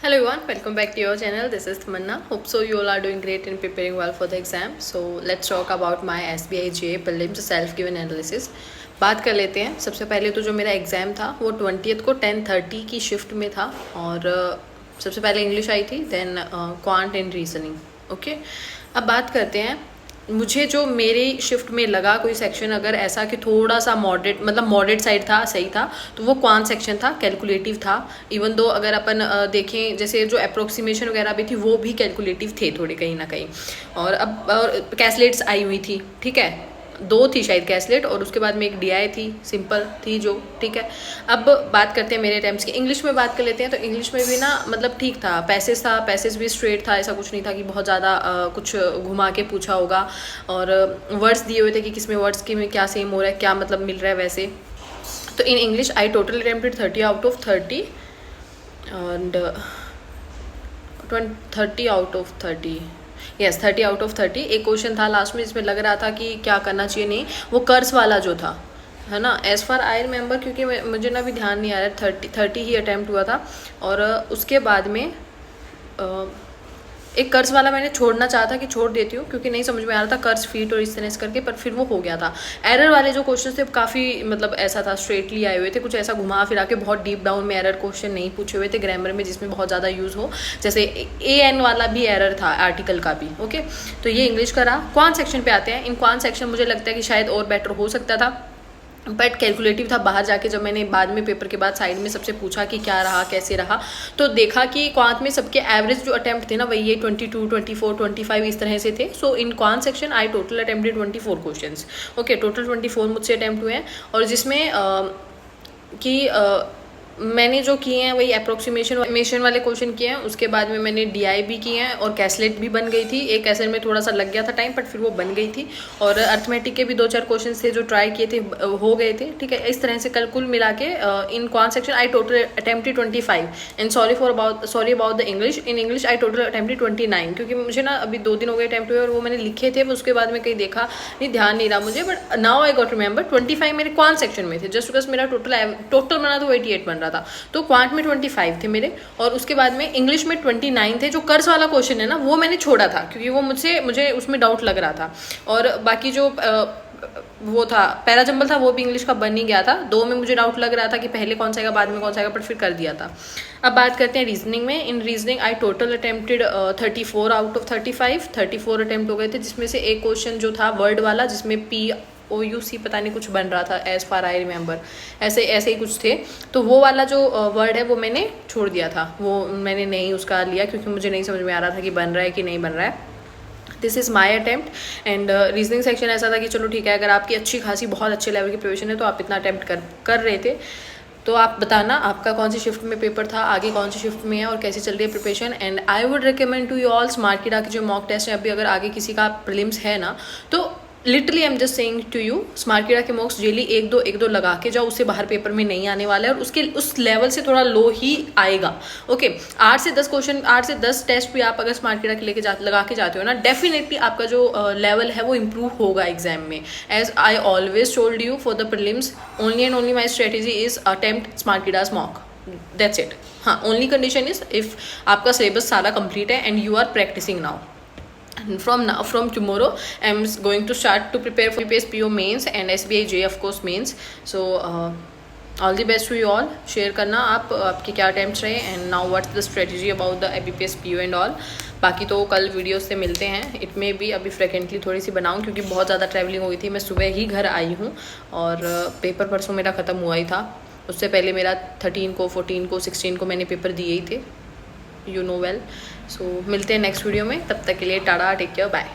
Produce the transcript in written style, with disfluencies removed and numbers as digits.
Hello everyone, welcome back to your channel. This is Tamanna. Hope so you all are doing great and preparing well for the exam. So let's talk about my SBI JA prelims self given analysis. बात कर लेते हैं. सबसे पहले तो जो मेरा exam था वो 20th को 10:30 की शिफ्ट में था और सबसे पहले इंग्लिश आई थी, then quant and reasoning. Okay, अब बात करते हैं. मुझे जो मेरी शिफ्ट में लगा कोई सेक्शन अगर ऐसा कि थोड़ा सा मॉडरेट, मतलब मॉडरेट साइड था, सही था, तो वो क्वांट सेक्शन था, कैलकुलेटिव था. इवन दो अगर अपन देखें जैसे जो अप्रोक्सीमेशन वगैरह भी थी वो भी कैलकुलेटिव थे थोड़े कहीं ना कहीं. और अब कैसलेट्स आई हुई थी, ठीक है, 2 थी शायद कैसलेट और उसके बाद में एक DI थी, सिंपल थी जो, ठीक है. अब बात करते हैं मेरे अटैम्प्ट्स की. इंग्लिश में बात कर लेते हैं. तो इंग्लिश में भी ना मतलब ठीक था, पैसेज था, पैसेज भी स्ट्रेट था, ऐसा कुछ नहीं था कि बहुत ज़्यादा कुछ घुमा के पूछा होगा. और वर्ड्स दिए हुए थे कि किसमें वर्ड्स की में क्या सेम हो रहा है, क्या मतलब मिल रहा है वैसे. तो इन English I total attempted 30 out of 30 and 30 out of 30. Yes, 30 out of 30. एक क्वेश्चन था लास्ट में जिसमें लग रहा था कि क्या करना चाहिए, नहीं, वो कर्स वाला जो था, है ना, एज़ फार आई रिमेंबर, क्योंकि मुझे ना भी ध्यान नहीं आ रहा है, 30 ही अटैम्प्ट हुआ था. और उसके बाद में एक कर्स वाला मैंने छोड़ना चाहा था कि छोड़ देती हूँ क्योंकि नहीं समझ में आ रहा था कर्स फीट और इस तरह से करके, पर फिर वो हो गया था. एरर वाले जो क्वेश्चन थे काफ़ी मतलब ऐसा था, स्ट्रेटली आए हुए थे, कुछ ऐसा घुमा फिरा के बहुत डीप डाउन में एरर क्वेश्चन नहीं पूछे हुए थे ग्रामर में जिसमें बहुत ज़्यादा यूज़ हो. जैसे AN वाला भी एरर था, आर्टिकल का भी. ओके, तो ये इंग्लिश का रहा. क्वांट सेक्शन पे आते हैं. इन क्वांट सेक्शन मुझे लगता है कि शायद और बेटर हो सकता था, बट कैलकुलेटिव था. बाहर जाके जब मैंने बाद में पेपर के बाद साइड में सबसे पूछा कि क्या रहा कैसे रहा, तो देखा कि क्वांट में सबके एवरेज जो अटेम्प्ट थे ना वही ये 22, 24, 25 इस तरह से थे. So in quant section I total attempted 24 questions. Okay, total 24 मुझसे अटेम्प्ट हुए हैं. और जिसमें कि मैंने जो किए हैं वही अप्रोक्सीमेशन वाले क्वेश्चन किए हैं. उसके बाद में मैंने DI भी किए हैं और कैसलेट भी बन गई थी. एक कैसलेट में थोड़ा सा लग गया था टाइम, बट फिर वो बन गई थी. और अर्थमेटिक के भी 2-4 क्वेश्चन थे जो ट्राई किए थे, हो गए थे, ठीक है. इस तरह से कुल मिला के in quant section I total attempted 25. And sorry about the English. In English I total attempted 29, क्योंकि मुझे ना अभी 2 दिन हो गए अटेम्प्ट हुए और वो मैंने लिखे थे, उसके बाद में कहीं देखा नहीं, ध्यान नहीं रहा मुझे. But now I got remember 25 मेरे क्वांट सेक्शन में थे, जस्ट बिकॉज मेरा टोटल बना तो 88 बन रहा था. तो क्वांट में 25 थे मेरे. और उसके बाद में इंग्लिश में 29 थे. जो कर्स वाला क्वेश्चन है ना वो मैंने छोड़ा था क्योंकि वो मुझे उसमें डाउट लग रहा था. और बाकी जो वो था पैराजंबल था वो भी इंग्लिश का बन ही गया था. 2 में मुझे डाउट लग रहा था कि पहले कौन सा आएगा बाद में कौन सा आएगा, पर फिर कर दिया था. अब बात करते हैं रीजनिंग में. इन reasoning I total attempted 34 out of 35. 34 attempt हो गए थे, जिसमें से एक क्वेश्चन जो था वर्ड वाला जिसमें POUC पता नहीं कुछ बन रहा था, एज फार आई रिमेंबर, ऐसे ही कुछ थे. तो वो वाला जो वर्ड है वो मैंने छोड़ दिया था, वो मैंने नहीं उसका लिया क्योंकि मुझे नहीं समझ में आ रहा था कि बन रहा है कि नहीं बन रहा है. This is my attempt. And reasoning section ऐसा था कि चलो ठीक है, अगर आपकी अच्छी खासी बहुत अच्छे लेवल की प्रिपरेशन है तो आप इतना अटैम्प्ट कर रहे थे. तो आप बताना आपका कौन सी शिफ्ट में पेपर था, आगे कौन सी शिफ्ट में है और कैसे चल रही है preparation. And I would recommend to you all Smartkeeda के जो मॉक टेस्ट है, अभी अगर आगे किसी का प्रीलिम्स है ना, तो literally I am just saying to you, Smartkeeda के मॉक्स डेली 1-2 लगा के जाओ. उससे बाहर पेपर में नहीं आने वाला है और उसके उस लेवल से थोड़ा लो ही आएगा. ओके, 8 से 10 क्वेश्चन, 8 से 10 टेस्ट भी आप अगर स्मार्ट किडा के लगा के जाते हो ना, डेफिनेटली आपका जो लेवल है वो इम्प्रूव होगा एग्जाम में. As I always told you, for the prelims only and only my strategy is attempt smart किडाज मॉक. That's it. हाँ, ओनली कंडीशन इज इफ आपका सिलेबस सारा कंप्लीट है and you are practising now. From tomorrow I'm going to start to prepare for UPS PO mains and SBI J of course mains. So all the best to you all. Share करना आपके क्या attempts रहे and now what's the strategy about the IBPS PO and all. बाकी तो कल video से मिलते हैं. इट में भी अभी फ्रिक्वेंटली थोड़ी सी बनाऊँ क्योंकि बहुत ज़्यादा ट्रैवलिंग हो गई थी. मैं सुबह ही घर आई हूँ और पेपर परसों मेरा ख़त्म हुआ ही था. उससे पहले मेरा 13 को 14 को 16 को मैंने पेपर दिए ही थे, यू नो वेल. सो मिलते हैं नेक्स्ट वीडियो में. तब तक के लिए टाटा, टेक केयर, बाय.